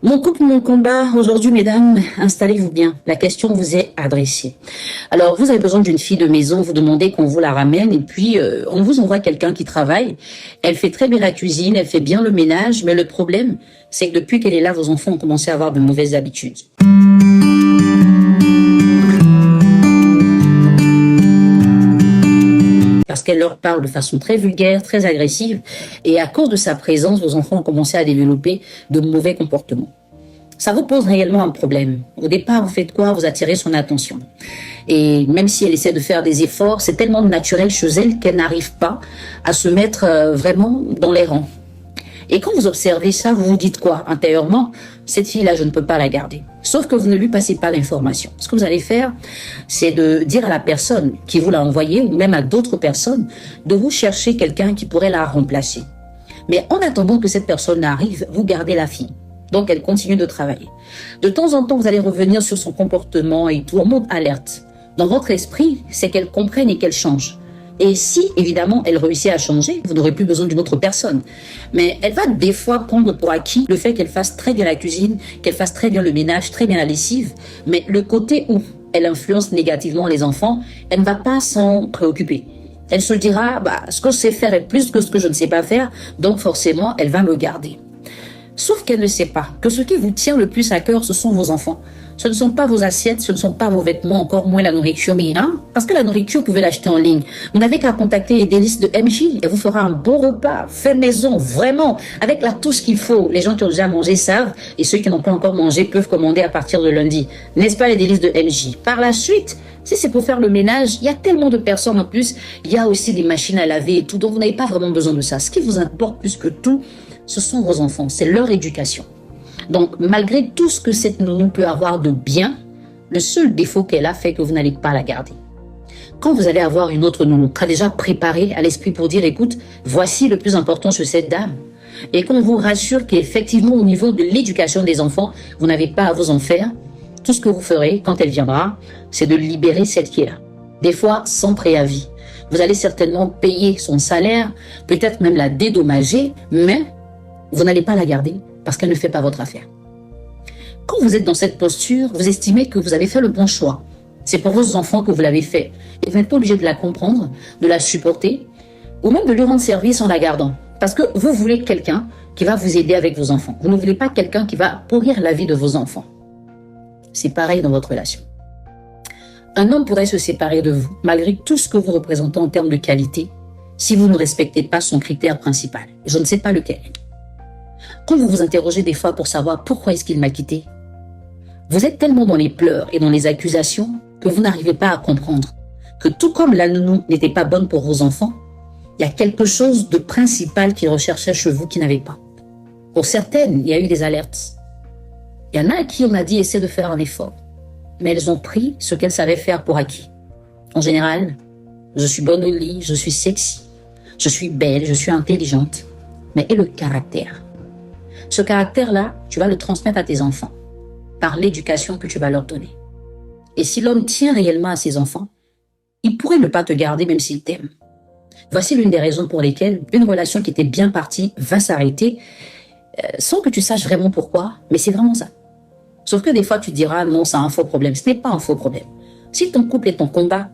Mon couple, mon combat. Aujourd'hui, mesdames, installez-vous bien. La question vous est adressée. Alors, vous avez besoin d'une fille de maison, vous demandez qu'on vous la ramène et puis on vous envoie quelqu'un qui travaille. Elle fait très bien la cuisine, elle fait bien le ménage, mais le problème, c'est que depuis qu'elle est là, vos enfants ont commencé à avoir de mauvaises habitudes. Parce qu'elle leur parle de façon très vulgaire, très agressive, et à cause de sa présence, vos enfants ont commencé à développer de mauvais comportements. Ça vous pose réellement un problème. Au départ, vous faites quoi? Vous attirez son attention. Et même si elle essaie de faire des efforts, c'est tellement naturel chez elle qu'elle n'arrive pas à se mettre vraiment dans les rangs. Et quand vous observez ça, vous vous dites quoi intérieurement? Cette fille-là, je ne peux pas la garder. Sauf que vous ne lui passez pas l'information. Ce que vous allez faire, c'est de dire à la personne qui vous l'a envoyée, ou même à d'autres personnes, de vous chercher quelqu'un qui pourrait la remplacer. Mais en attendant que cette personne arrive, vous gardez la fille. Donc, elle continue de travailler. De temps en temps, vous allez revenir sur son comportement et tout en mode alerte. Dans votre esprit, c'est qu'elle comprenne et qu'elle change. Et si, évidemment, elle réussit à changer, vous n'aurez plus besoin d'une autre personne. Mais elle va des fois prendre pour acquis le fait qu'elle fasse très bien la cuisine, qu'elle fasse très bien le ménage, très bien la lessive. Mais le côté où elle influence négativement les enfants, elle ne va pas s'en préoccuper. Elle se dira, ce que je sais faire est plus que ce que je ne sais pas faire, donc forcément, elle va me garder. Sauf qu'elle ne sait pas que ce qui vous tient le plus à cœur, ce sont vos enfants. Ce ne sont pas vos assiettes, ce ne sont pas vos vêtements, encore moins la nourriture. Mais parce que la nourriture, vous pouvez l'acheter en ligne. Vous n'avez qu'à contacter les délices de MJ et vous fera un bon repas, fait maison, vraiment, avec tout ce qu'il faut. Les gens qui ont déjà mangé savent et ceux qui n'ont pas encore mangé peuvent commander à partir de lundi. N'est-ce pas les délices de MJ? Par la suite, si c'est pour faire le ménage, il y a tellement de personnes en plus. Il y a aussi des machines à laver et tout, donc vous n'avez pas vraiment besoin de ça. Ce qui vous importe plus que tout, ce sont vos enfants, c'est leur éducation. Donc, malgré tout ce que cette nounou peut avoir de bien, le seul défaut qu'elle a fait que vous n'allez pas la garder. Quand vous allez avoir une autre nounou, sera déjà préparée à l'esprit pour dire, écoute, voici le plus important sur cette dame. Et qu'on vous rassure qu'effectivement, au niveau de l'éducation des enfants, vous n'avez pas à vous en faire. Tout ce que vous ferez quand elle viendra, c'est de libérer celle qui est là. Des fois, sans préavis. Vous allez certainement payer son salaire, peut-être même la dédommager, mais vous n'allez pas la garder parce qu'elle ne fait pas votre affaire. Quand vous êtes dans cette posture, vous estimez que vous avez fait le bon choix. C'est pour vos enfants que vous l'avez fait. Et vous n'êtes pas obligé de la comprendre, de la supporter, ou même de lui rendre service en la gardant. Parce que vous voulez quelqu'un qui va vous aider avec vos enfants. Vous ne voulez pas quelqu'un qui va pourrir la vie de vos enfants. C'est pareil dans votre relation. Un homme pourrait se séparer de vous, malgré tout ce que vous représentez en termes de qualité, si vous ne respectez pas son critère principal. Je ne sais pas lequel. Quand vous vous interrogez des fois pour savoir pourquoi est-ce qu'il m'a quitté, vous êtes tellement dans les pleurs et dans les accusations que vous n'arrivez pas à comprendre que tout comme la nounou n'était pas bonne pour vos enfants, il y a quelque chose de principal qu'ils recherchaient chez vous qui n'avait pas. Pour certaines, il y a eu des alertes. Il y en a à qui on a dit essaie de faire un effort, mais elles ont pris ce qu'elles savaient faire pour acquis. En général, je suis bonne au lit, je suis sexy, je suis belle, je suis intelligente, mais et le caractère? Ce caractère-là, tu vas le transmettre à tes enfants par l'éducation que tu vas leur donner. Et si l'homme tient réellement à ses enfants, il pourrait ne pas te garder même s'il t'aime. Voici l'une des raisons pour lesquelles une relation qui était bien partie va s'arrêter sans que tu saches vraiment pourquoi, mais c'est vraiment ça. Sauf que des fois, tu diras non, c'est un faux problème. Ce n'est pas un faux problème. Si ton couple est ton combat,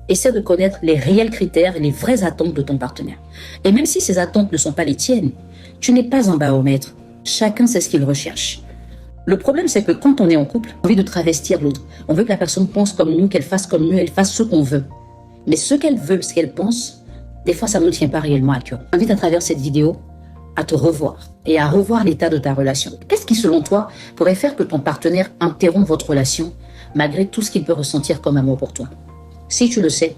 essaie de connaître les réels critères et les vraies attentes de ton partenaire. Et même si ces attentes ne sont pas les tiennes, tu n'es pas un baromètre. Chacun sait ce qu'il recherche. Le problème, c'est que quand on est en couple, on a envie de travestir l'autre. On veut que la personne pense comme nous, qu'elle fasse comme nous, elle fasse ce qu'on veut. Mais ce qu'elle veut, ce qu'elle pense, des fois, ça ne tient pas réellement à cœur. J'invite à travers cette vidéo à te revoir et à revoir l'état de ta relation. Qu'est-ce qui, selon toi, pourrait faire que ton partenaire interrompt votre relation malgré tout ce qu'il peut ressentir comme amour pour toi? Si tu le sais,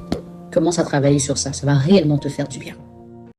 commence à travailler sur ça. Ça va réellement te faire du bien.